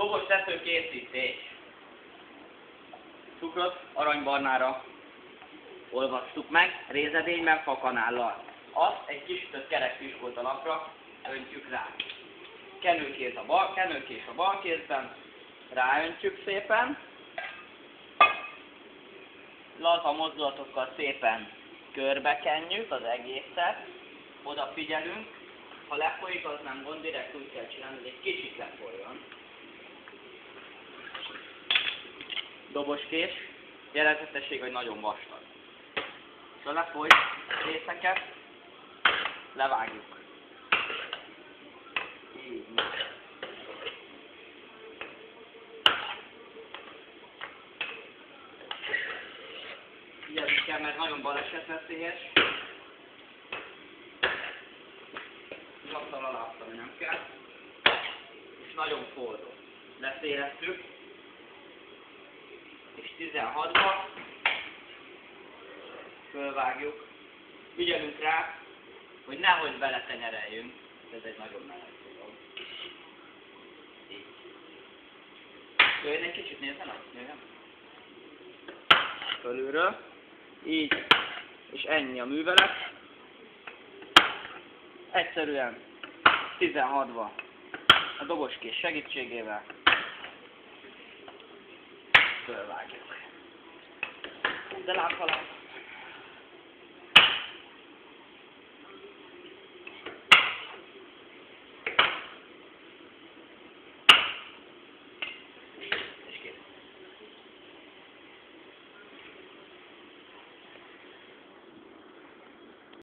Dobos tető készítés. Cukrot aranybarnára olvasztuk meg, rézedényben fakanállal. Azt egy kisütött kerek piskóta lapra öntjük rá. Kenőkés a bal kézben, ráöntjük szépen. Laza mozdulatokkal szépen körbekenjük az egészet, odafigyelünk. Ha lefolyik, az nem gond, direkt úgy kell csinálni, hogy egy kicsit lefolyjon. Doboskés, jellegzetesség, hogy nagyon vastag. És a lefolyt részeket levágjuk. Így. Figyelni kell, mert nagyon balesetveszélyes. Zsaptal alásztani nem kell. És nagyon forró. Leszéleztük. És 16-ba fölvágjuk. Figyelünk rá, hogy nehogy beletenyereljünk. Ez egy nagyon meleg dolog. Így. Jöjjön egy kicsit, nézzen azt, jöjjön. Fölülről. Így. És ennyi a művelet. Egyszerűen 16-ba a doboskés segítségével fölvágjuk. De lábhalál.